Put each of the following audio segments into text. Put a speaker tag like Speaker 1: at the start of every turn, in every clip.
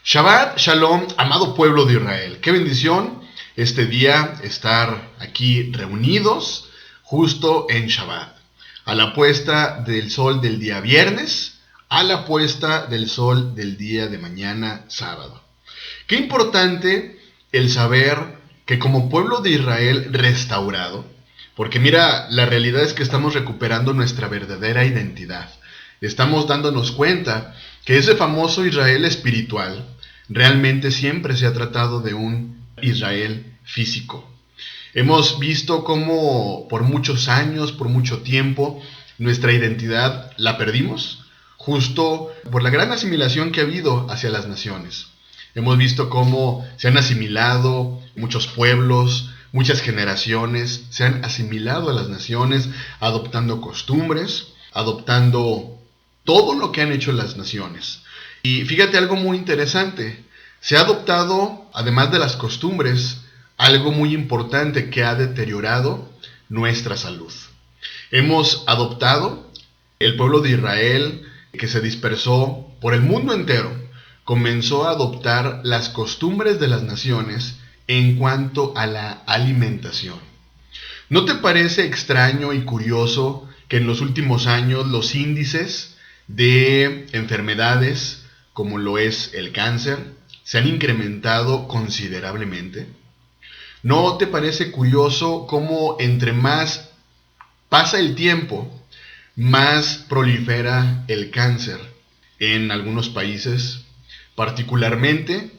Speaker 1: Shabbat Shalom, amado pueblo de Israel. Qué bendición este día estar aquí reunidos justo en Shabbat. A la puesta del sol del día viernes, a la puesta del sol del día de mañana sábado. Qué importante el saber que como pueblo de Israel restaurado, porque mira, la realidad es que estamos recuperando nuestra verdadera identidad. Estamos dándonos cuenta que ese famoso Israel espiritual realmente siempre se ha tratado de un Israel físico. Hemos visto cómo por muchos años, por mucho tiempo, nuestra identidad la perdimos, justo por la gran asimilación que ha habido hacia las naciones. Hemos visto cómo se han asimilado muchos pueblos, muchas generaciones, se han asimilado a las naciones, adoptando costumbres, adoptando todo lo que han hecho las naciones. Y fíjate algo muy interesante, se ha adoptado, además de las costumbres, algo muy importante que ha deteriorado nuestra salud. Hemos adoptado, el pueblo de Israel, que se dispersó por el mundo entero, comenzó a adoptar las costumbres de las naciones en cuanto a la alimentación. ¿No te parece extraño y curioso que en los últimos años los índices de enfermedades, como lo es el cáncer, se han incrementado considerablemente? ¿No te parece curioso cómo entre más pasa el tiempo, más prolifera el cáncer en algunos países, particularmente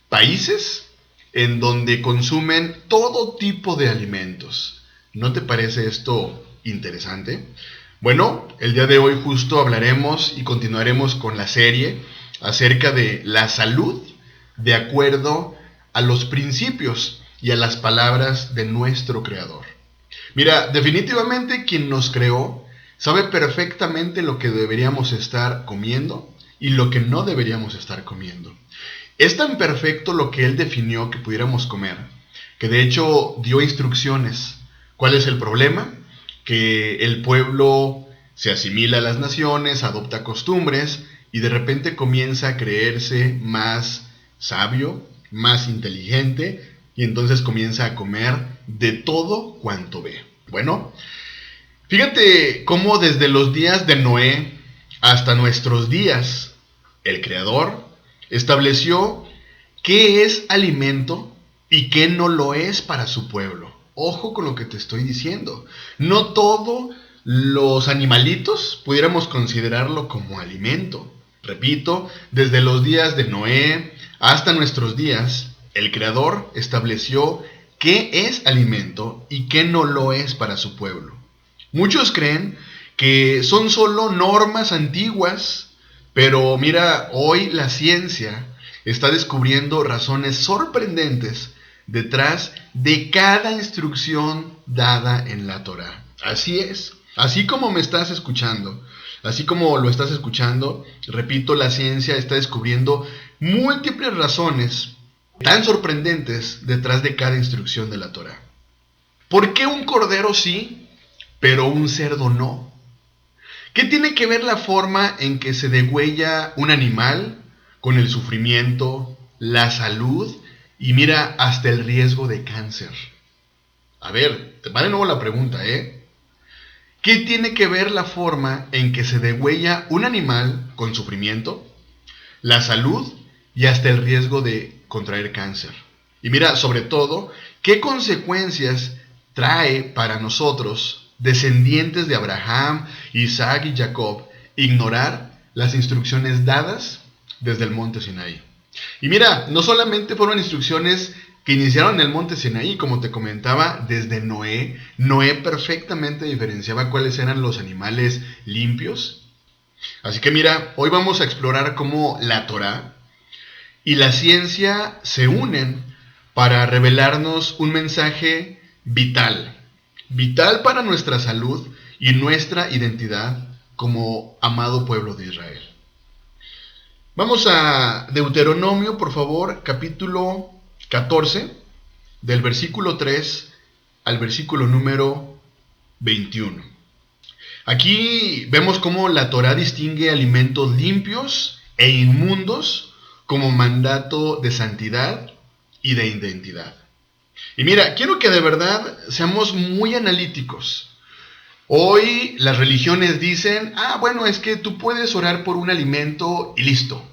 Speaker 1: países en donde consumen todo tipo de alimentos? ¿No te parece esto interesante? Bueno, el día de hoy justo hablaremos y continuaremos con la serie acerca de la salud de acuerdo a los principios y a las palabras de nuestro Creador. Mira, definitivamente quien nos creó sabe perfectamente lo que deberíamos estar comiendo y lo que no deberíamos estar comiendo. Es tan perfecto lo que Él definió que pudiéramos comer, que de hecho dio instrucciones. ¿Cuál es el problema? Que el pueblo se asimila a las naciones, adopta costumbres y de repente comienza a creerse más sabio, más inteligente, y entonces comienza a comer de todo cuanto ve. Bueno, fíjate cómo desde los días de Noé hasta nuestros días, el Creador estableció qué es alimento y qué no lo es para su pueblo. Ojo con lo que te estoy diciendo. No todos los animalitos pudiéramos considerarlo como alimento. Repito, desde los días de Noé hasta nuestros días, el Creador estableció qué es alimento y qué no lo es para su pueblo. Muchos creen que son solo normas antiguas, pero mira, hoy la ciencia está descubriendo razones sorprendentes detrás de cada instrucción dada en la Torá. Así es, así como me estás escuchando, así como lo estás escuchando, repito, la ciencia está descubriendo múltiples razones tan sorprendentes detrás de cada instrucción de la Torá. ¿Por qué un cordero sí, pero un cerdo no? ¿Qué tiene que ver la forma en que se degüella un animal con el sufrimiento, la salud y mira, hasta el riesgo de cáncer? A ver, te va de nuevo la pregunta, ¿Qué tiene que ver la forma en que se degüella un animal con sufrimiento, la salud y hasta el riesgo de contraer cáncer? Y mira, sobre todo, ¿qué consecuencias trae para nosotros, descendientes de Abraham, Isaac y Jacob, ignorar las instrucciones dadas desde el monte Sinaí? Y mira, no solamente fueron instrucciones que iniciaron en el monte Sinaí, como te comentaba, desde Noé. Noé perfectamente diferenciaba cuáles eran los animales limpios. Así que mira, hoy vamos a explorar cómo la Torá y la ciencia se unen para revelarnos un mensaje vital, vital para nuestra salud y nuestra identidad como amado pueblo de Israel. Vamos a Deuteronomio, por favor, capítulo 14, del versículo 3 al versículo número 21. Aquí vemos cómo la Torá distingue alimentos limpios e inmundos como mandato de santidad y de identidad. Y mira, quiero que de verdad seamos muy analíticos. Hoy las religiones dicen, bueno, es que tú puedes orar por un alimento y listo.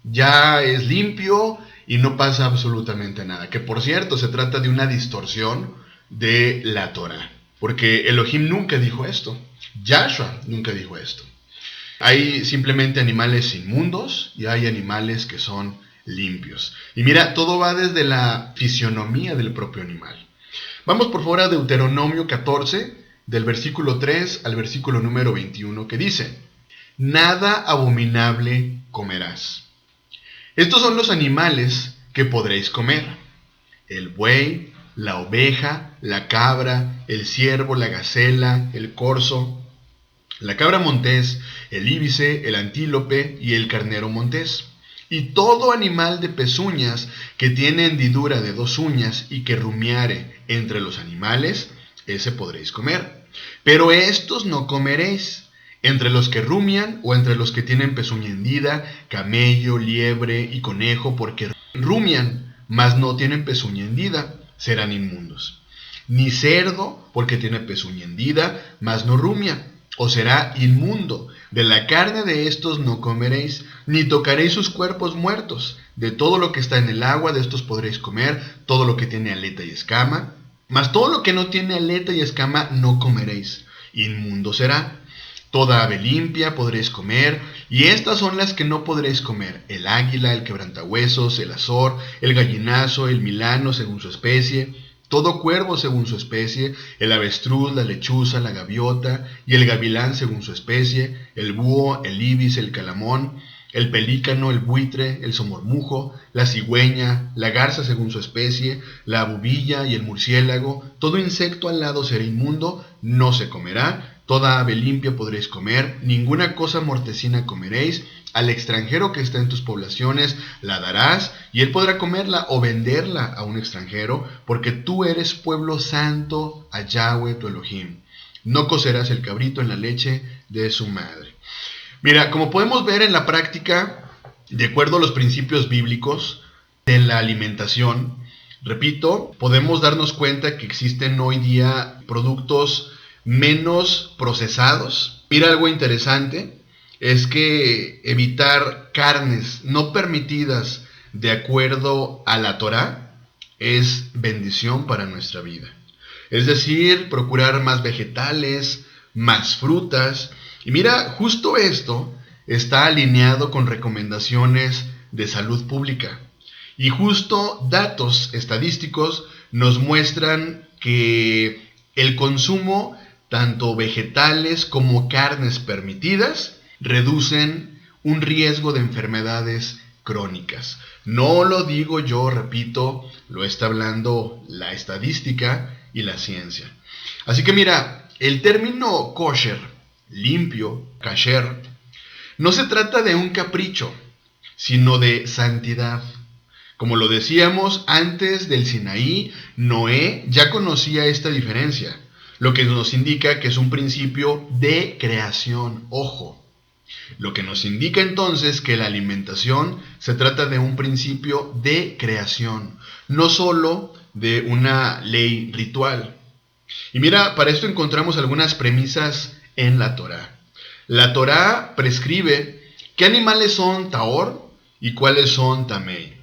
Speaker 1: Ya es limpio y no pasa absolutamente nada. Que por cierto, se trata de una distorsión de la Torah. Porque Elohim nunca dijo esto. Yahshua nunca dijo esto. Hay simplemente animales inmundos y hay animales que son limpios. Y mira, todo va desde la fisionomía del propio animal. Vamos por favor a Deuteronomio 14, del versículo 3 al versículo número 21, que dice: nada abominable comerás. Estos son los animales que podréis comer: el buey, la oveja, la cabra, el ciervo, la gacela, el corzo, la cabra montés, el íbice, el antílope y el carnero montés. Y todo animal de pezuñas que tiene hendidura de 2 uñas y que rumiare entre los animales, ese podréis comer. Pero estos no comeréis: entre los que rumian o entre los que tienen pezuña hendida, camello, liebre y conejo, porque rumian, mas no tienen pezuña hendida, serán inmundos. Ni cerdo, porque tiene pezuña hendida, mas no rumia, o será inmundo. De la carne de estos no comeréis, ni tocaréis sus cuerpos muertos. De todo lo que está en el agua, de estos podréis comer, todo lo que tiene aleta y escama. Mas todo lo que no tiene aleta y escama no comeréis, inmundo será. Toda ave limpia podréis comer, y estas son las que no podréis comer: el águila, el quebrantahuesos, el azor, el gallinazo, el milano según su especie, todo cuervo según su especie, el avestruz, la lechuza, la gaviota y el gavilán según su especie, el búho, el ibis, el calamón, el pelícano, el buitre, el somormujo, la cigüeña, la garza según su especie, la bubilla y el murciélago. Todo insecto alado será inmundo, no se comerá. Toda ave limpia podréis comer, ninguna cosa mortecina comeréis. Al extranjero que está en tus poblaciones la darás, y él podrá comerla o venderla a un extranjero, porque tú eres pueblo santo a Yahweh tu Elohim. No cocerás el cabrito en la leche de su madre. Mira, como podemos ver en la práctica, de acuerdo a los principios bíblicos de la alimentación, repito, podemos darnos cuenta que existen hoy día productos menos procesados. Mira, algo interesante es que evitar carnes no permitidas de acuerdo a la Torá es bendición para nuestra vida. Es decir, procurar más vegetales, más frutas. Y mira, justo esto está alineado con recomendaciones de salud pública. Y justo datos estadísticos nos muestran que el consumo tanto vegetales como carnes permitidas reducen un riesgo de enfermedades crónicas. No lo digo yo, repito, lo está hablando la estadística y la ciencia. Así que mira, el término kosher, limpio, kasher, no se trata de un capricho, sino de santidad. Como lo decíamos, antes del Sinaí, Noé ya conocía esta diferencia, lo que nos indica que es un principio de creación. Ojo, lo que nos indica entonces que la alimentación se trata de un principio de creación, no solo de una ley ritual. Y mira, para esto encontramos algunas premisas en la Torá. La Torá prescribe qué animales son tahor y cuáles son tamei.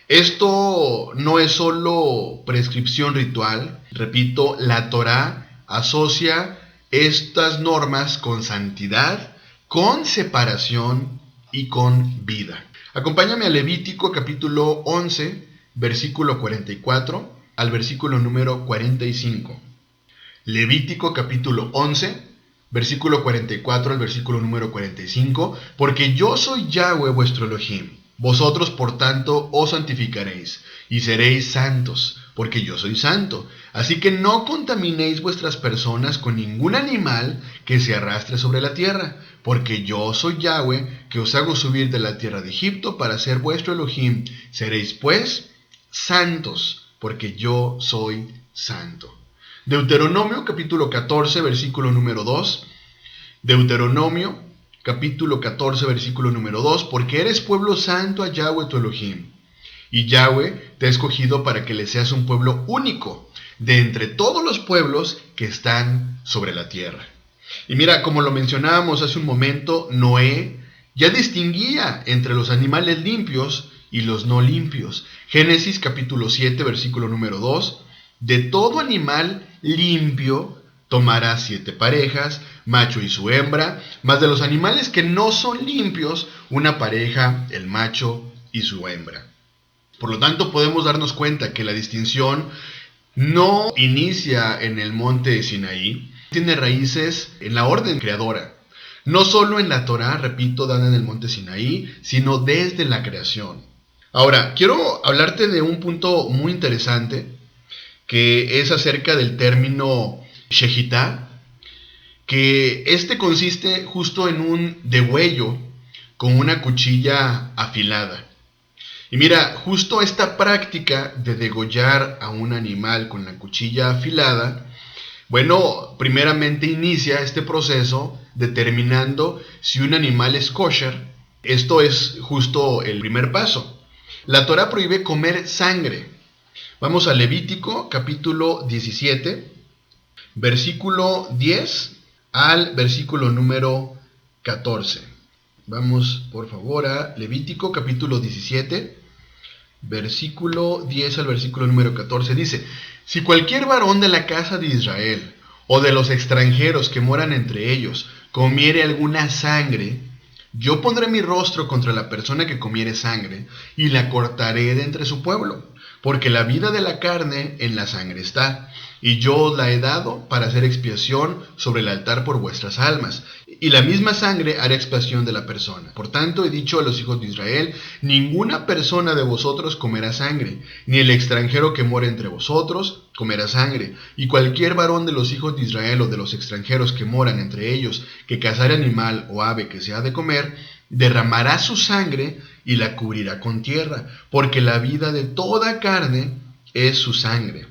Speaker 1: Esto no es solo prescripción ritual. Repito, la Torá asocia estas normas con santidad, con separación y con vida. Acompáñame a Levítico capítulo 11, versículo 44 al versículo número 45. Levítico capítulo 11, versículo 44 al versículo número 45. Porque yo soy Yahweh vuestro Elohim. Vosotros, por tanto, os santificaréis y seréis santos, porque yo soy santo. Así que no contaminéis vuestras personas con ningún animal que se arrastre sobre la tierra, porque yo soy Yahweh, que os hago subir de la tierra de Egipto para ser vuestro Elohim. Seréis, pues, santos, porque yo soy santo. Deuteronomio capítulo 14, versículo número 2. Deuteronomio capítulo 14, versículo número 2, porque eres pueblo santo a Yahweh tu Elohim, y Yahweh te ha escogido para que le seas un pueblo único de entre todos los pueblos que están sobre la tierra. Y mira, como lo mencionábamos hace un momento, Noé ya distinguía entre los animales limpios y los no limpios. Génesis capítulo 7, versículo número 2, de todo animal limpio tomarás 7 parejas, macho y su hembra, mas de los animales que no son limpios, una pareja, el macho y su hembra. Por lo tanto, podemos darnos cuenta que la distinción no inicia en el monte Sinaí, tiene raíces en la orden creadora. No solo en la Torá, repito, dada en el monte Sinaí, sino desde la creación. Ahora, quiero hablarte de un punto muy interesante, que es acerca del término shejitá, que consiste justo en un degüello con una cuchilla afilada. Y mira, justo esta práctica de degollar a un animal con la cuchilla afilada, bueno, primeramente inicia este proceso determinando si un animal es kosher. Esto es justo el primer paso. La Torá prohíbe comer sangre. Vamos a Levítico capítulo 17, versículo 10 al versículo número 14. Vamos por favor a Levítico capítulo 17, versículo 10 al versículo número 14. Dice: si cualquier varón de la casa de Israel o de los extranjeros que moran entre ellos comiere alguna sangre, yo pondré mi rostro contra la persona que comiere sangre y la cortaré de entre su pueblo, porque la vida de la carne en la sangre está, y yo os la he dado para hacer expiación sobre el altar por vuestras almas, y la misma sangre hará expiación de la persona. Por tanto he dicho a los hijos de Israel: ninguna persona de vosotros comerá sangre, ni el extranjero que mora entre vosotros comerá sangre, y cualquier varón de los hijos de Israel o de los extranjeros que moran entre ellos, que cazare animal o ave que se ha de comer, derramará su sangre y la cubrirá con tierra, porque la vida de toda carne es su sangre.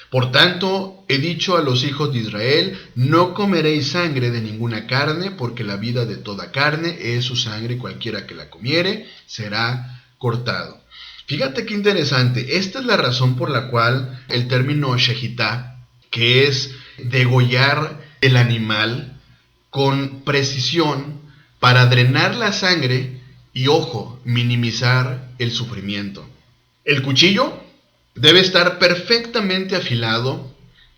Speaker 1: Por tanto, he dicho a los hijos de Israel: no comeréis sangre de ninguna carne, porque la vida de toda carne es su sangre, y cualquiera que la comiere será cortado. Fíjate qué interesante. Esta es la razón por la cual el término shejitá, que es degollar el animal con precisión para drenar la sangre y, ojo, minimizar el sufrimiento. El cuchillo debe estar perfectamente afilado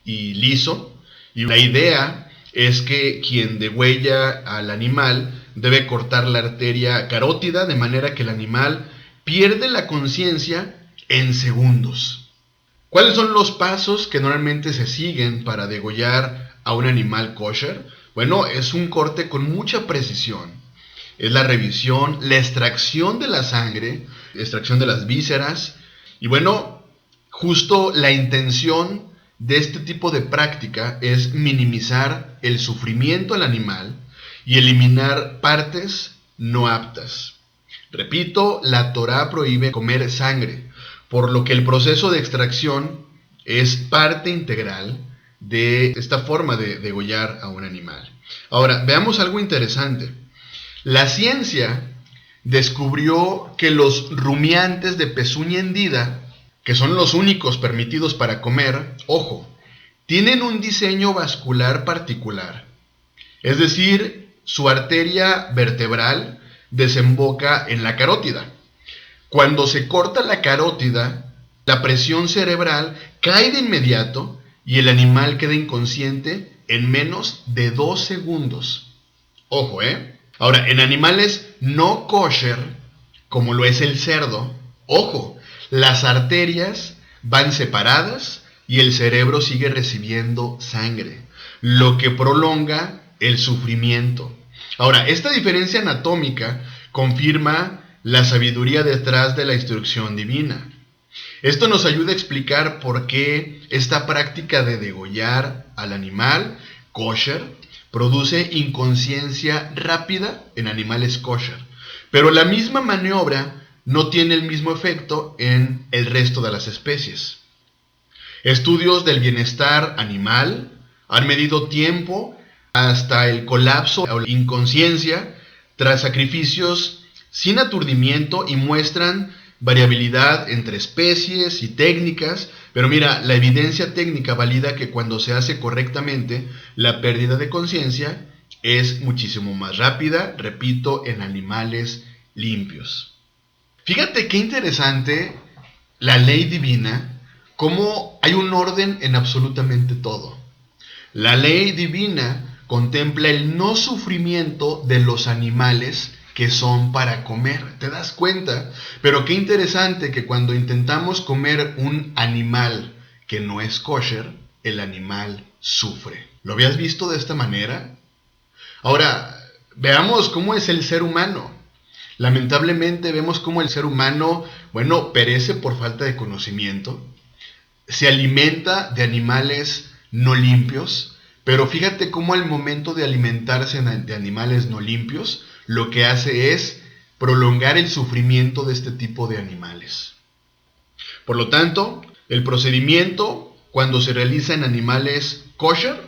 Speaker 1: y liso, y la idea es que quien degüella al animal debe cortar la arteria carótida de manera que el animal pierde la conciencia en segundos. ¿Cuáles son los pasos que normalmente se siguen para degollar a un animal kosher? Bueno, es un corte con mucha precisión. Es la revisión, la extracción de la sangre, extracción de las vísceras, y bueno, justo la intención de este tipo de práctica es minimizar el sufrimiento al animal y eliminar partes no aptas. Repito, la Torá prohíbe comer sangre, por lo que el proceso de extracción es parte integral de esta forma de degollar a un animal. Ahora, veamos algo interesante. La ciencia descubrió que los rumiantes de pezuña hendida, que son los únicos permitidos para comer, ojo, tienen un diseño vascular particular. Es decir, su arteria vertebral desemboca en la carótida. Cuando se corta la carótida, la presión cerebral cae de inmediato y el animal queda inconsciente en menos de 2 segundos. Ojo, Ahora, en animales no kosher, como lo es el cerdo, ojo, las arterias van separadas y el cerebro sigue recibiendo sangre, lo que prolonga el sufrimiento. Ahora, esta diferencia anatómica confirma la sabiduría detrás de la instrucción divina. Esto nos ayuda a explicar por qué esta práctica de degollar al animal kosher produce inconsciencia rápida en animales kosher, pero la misma maniobra no tiene el mismo efecto en el resto de las especies. Estudios del bienestar animal han medido tiempo hasta el colapso o la inconsciencia tras sacrificios sin aturdimiento y muestran variabilidad entre especies y técnicas, pero mira, la evidencia técnica valida que cuando se hace correctamente, la pérdida de conciencia es muchísimo más rápida, repito, en animales limpios. Fíjate qué interesante la ley divina, cómo hay un orden en absolutamente todo. La ley divina contempla el no sufrimiento de los animales que son para comer. ¿Te das cuenta? Pero qué interesante que cuando intentamos comer un animal que no es kosher, el animal sufre. ¿Lo habías visto de esta manera? Ahora, veamos cómo es el ser humano. Lamentablemente vemos cómo el ser humano, perece por falta de conocimiento, se alimenta de animales no limpios, pero fíjate cómo al momento de alimentarse de animales no limpios, lo que hace es prolongar el sufrimiento de este tipo de animales. Por lo tanto, el procedimiento, cuando se realiza en animales kosher,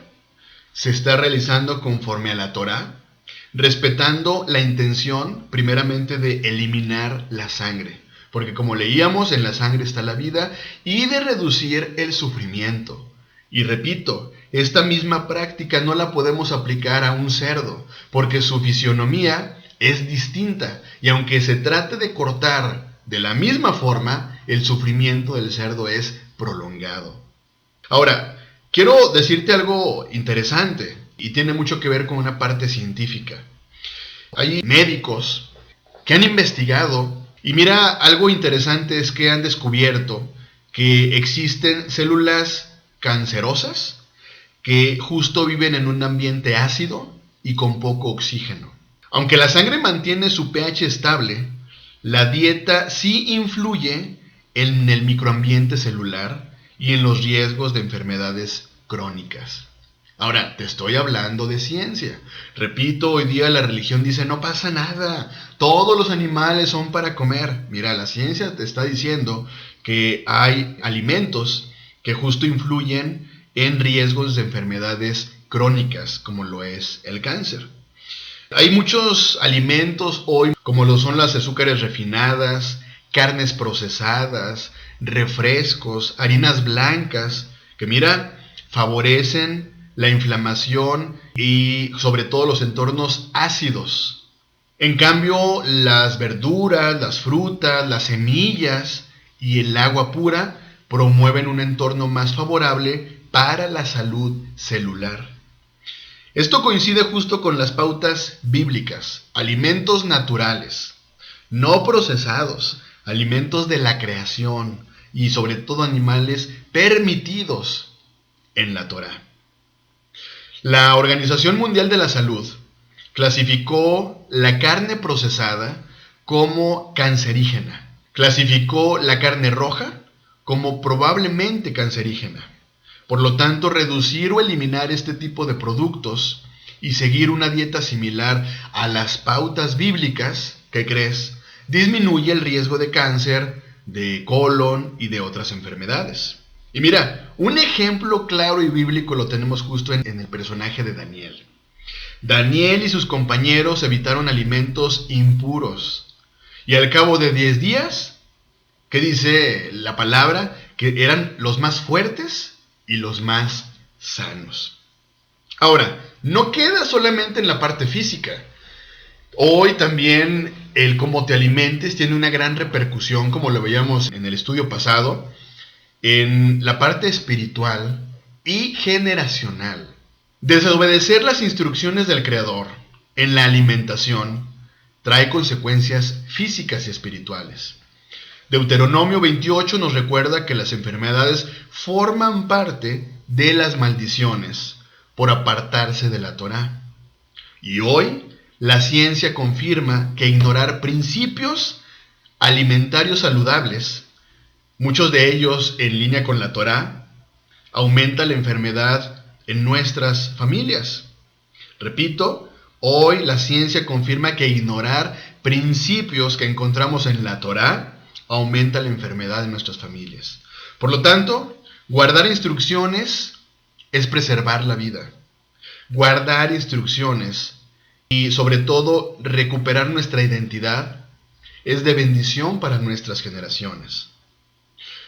Speaker 1: se está realizando conforme a la Torá, respetando la intención, primeramente, de eliminar la sangre, porque como leíamos, en la sangre está la vida, y de reducir el sufrimiento. Y repito, esta misma práctica no la podemos aplicar a un cerdo, porque su fisionomía es distinta, y aunque se trate de cortar de la misma forma, el sufrimiento del cerdo es prolongado. Ahora, quiero decirte algo interesante, y tiene mucho que ver con una parte científica. Hay médicos que han investigado, y mira, algo interesante es que han descubierto que existen células cancerosas que justo viven en un ambiente ácido y con poco oxígeno. Aunque la sangre mantiene su pH estable, la dieta sí influye en el microambiente celular y en los riesgos de enfermedades crónicas. Ahora, te estoy hablando de ciencia. Repito, hoy día la religión dice no pasa nada, todos los animales son para comer. Mira, la ciencia te está diciendo que hay alimentos que justo influyen en riesgos de enfermedades crónicas, como lo es el cáncer. Hay muchos alimentos hoy, como lo son las azúcares refinadas, carnes procesadas, refrescos, harinas blancas, que mira, favorecen la inflamación y sobre todo los entornos ácidos. En cambio, las verduras, las frutas, las semillas y el agua pura promueven un entorno más favorable para la salud celular. Esto coincide justo con las pautas bíblicas: alimentos naturales, no procesados, alimentos de la creación y sobre todo animales permitidos en la Torá. La Organización Mundial de la Salud clasificó la carne procesada como cancerígena. Clasificó la carne roja como probablemente cancerígena. Por lo tanto, reducir o eliminar este tipo de productos y seguir una dieta similar a las pautas bíblicas, ¿qué crees?, disminuye el riesgo de cáncer, de colon y de otras enfermedades. Y mira, un ejemplo claro y bíblico lo tenemos justo en el personaje de Daniel. Daniel y sus compañeros evitaron alimentos impuros. Y al cabo de 10 días, ¿qué dice la palabra? Que eran los más fuertes y los más sanos. Ahora, no queda solamente en la parte física. Hoy también el cómo te alimentes tiene una gran repercusión, como lo veíamos en el estudio pasado, en la parte espiritual y generacional. Desobedecer las instrucciones del Creador en la alimentación trae consecuencias físicas y espirituales. Deuteronomio 28 nos recuerda que las enfermedades forman parte de las maldiciones por apartarse de la Torá. Y hoy la ciencia confirma que ignorar principios alimentarios saludables, muchos de ellos en línea con la Torá, aumenta la enfermedad en nuestras familias. Repito, hoy la ciencia confirma que ignorar principios que encontramos en la Torá aumenta la enfermedad en nuestras familias. Por lo tanto, guardar instrucciones es preservar la vida. Guardar instrucciones y sobre todo recuperar nuestra identidad es de bendición para nuestras generaciones.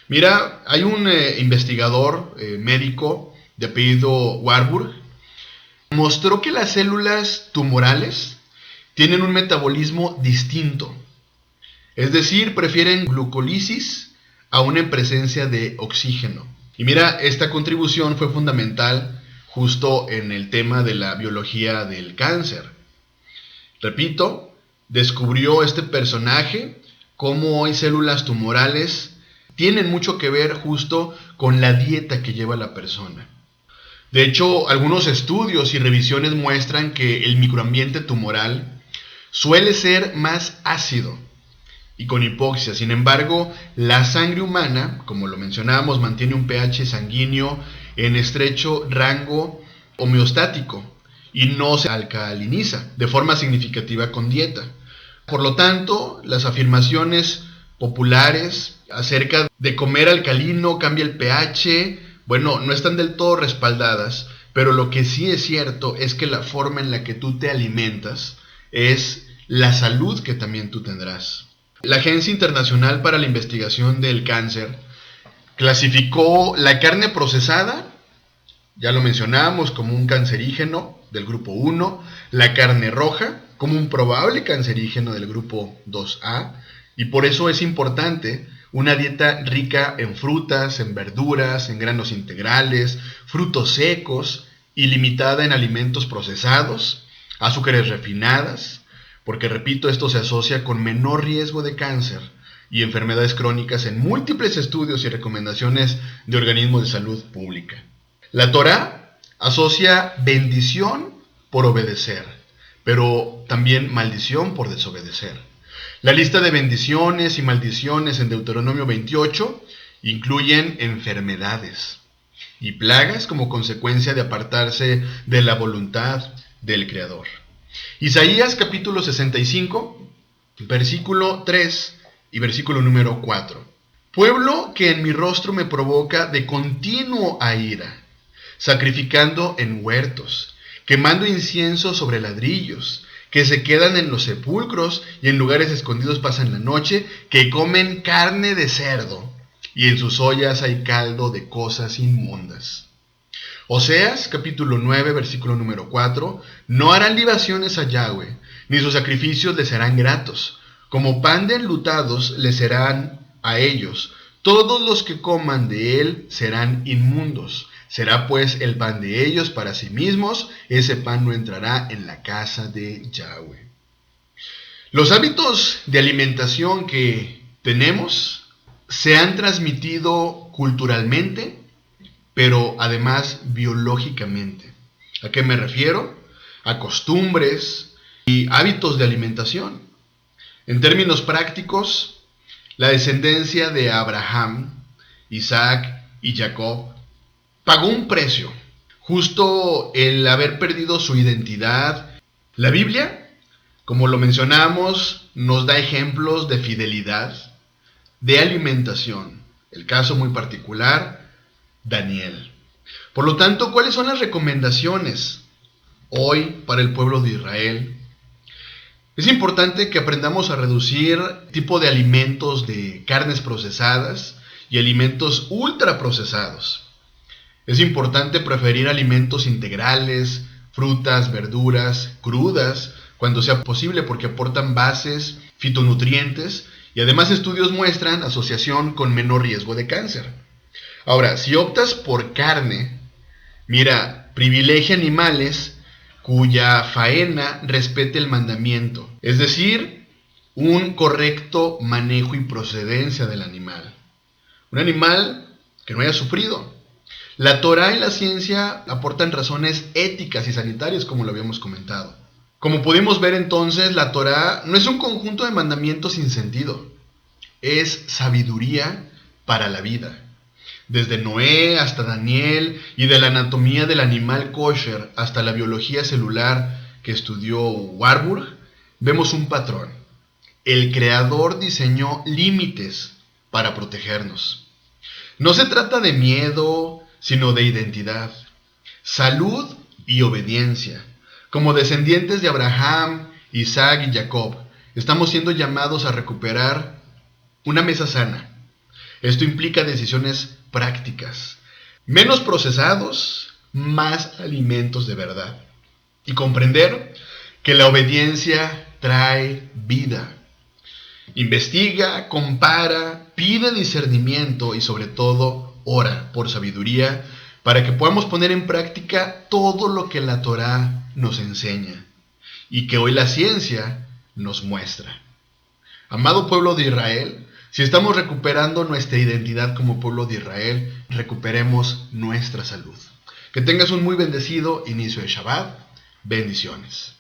Speaker 1: Mira, hay un investigador médico de apellido Warburg, mostró que las células tumorales tienen un metabolismo distinto, es decir, prefieren glucólisis aún en presencia de oxígeno. Y mira, esta contribución fue fundamental justo en el tema de la biología del cáncer. Repito, descubrió este personaje cómo hoy células tumorales tienen mucho que ver justo con la dieta que lleva la persona. De hecho, algunos estudios y revisiones muestran que el microambiente tumoral suele ser más ácido y con hipoxia. Sin embargo, la sangre humana, como lo mencionábamos, mantiene un pH sanguíneo en estrecho rango homeostático y no se alcaliniza de forma significativa con dieta. Por lo tanto, las afirmaciones populares acerca de comer alcalino cambia el pH, bueno, no están del todo respaldadas, pero lo que sí es cierto es que la forma en la que tú te alimentas es la salud que también tú tendrás. La Agencia Internacional para la Investigación del Cáncer clasificó la carne procesada, ya lo mencionamos, como un cancerígeno del grupo 1, la carne roja como un probable cancerígeno del grupo 2A, y por eso es importante una dieta rica en frutas, en verduras, en granos integrales, frutos secos y limitada en alimentos procesados, azúcares refinadas, porque repito, esto se asocia con menor riesgo de cáncer y enfermedades crónicas en múltiples estudios y recomendaciones de organismos de salud pública. La Torá asocia bendición por obedecer, pero también maldición por desobedecer. La lista de bendiciones y maldiciones en Deuteronomio 28 incluyen enfermedades y plagas como consecuencia de apartarse de la voluntad del Creador. Isaías capítulo 65, versículo 3 y versículo número 4. Pueblo que en mi rostro me provoca de continuo a ira, sacrificando en huertos, quemando incienso sobre ladrillos, que se quedan en los sepulcros y en lugares escondidos pasan la noche, que comen carne de cerdo, y en sus ollas hay caldo de cosas inmundas. Oseas, capítulo 9, versículo número 4, no harán libaciones a Yahweh, ni sus sacrificios les serán gratos, como pan de enlutados les serán a ellos, todos los que coman de él serán inmundos. Será pues el pan de ellos para sí mismos, ese pan no entrará en la casa de Yahweh. Los hábitos de alimentación que tenemos se han transmitido culturalmente, pero además biológicamente. ¿A qué me refiero? A costumbres y hábitos de alimentación. En términos prácticos, la descendencia de Abraham, Isaac y Jacob pagó un precio, justo el haber perdido su identidad. La Biblia, como lo mencionamos, nos da ejemplos de fidelidad, de alimentación. El caso muy particular, Daniel. Por lo tanto, ¿cuáles son las recomendaciones hoy para el pueblo de Israel? Es importante que aprendamos a reducir tipo de alimentos de carnes procesadas y alimentos ultraprocesados. Es importante preferir alimentos integrales, frutas, verduras, crudas, cuando sea posible porque aportan bases, fitonutrientes y además estudios muestran asociación con menor riesgo de cáncer. Ahora, si optas por carne, mira, privilegia animales cuya faena respete el mandamiento, es decir, un correcto manejo y procedencia del animal. Un animal que no haya sufrido. La Torá y la ciencia aportan razones éticas y sanitarias, como lo habíamos comentado. Como pudimos ver entonces, la Torá no es un conjunto de mandamientos sin sentido. Es sabiduría para la vida. Desde Noé hasta Daniel y de la anatomía del animal kosher hasta la biología celular que estudió Warburg, vemos un patrón. El Creador diseñó límites para protegernos. No se trata de miedo, sino de identidad, salud y obediencia. Como descendientes de Abraham, Isaac y Jacob, estamos siendo llamados a recuperar una mesa sana. Esto implica decisiones prácticas, menos procesados, más alimentos de verdad. Y comprender que la obediencia trae vida. Investiga, compara, pide discernimiento y sobre todo ora por sabiduría para que podamos poner en práctica todo lo que la Torá nos enseña y que hoy la ciencia nos muestra. Amado pueblo de Israel, si estamos recuperando nuestra identidad como pueblo de Israel, recuperemos nuestra salud. Que tengas un muy bendecido inicio de Shabbat. Bendiciones.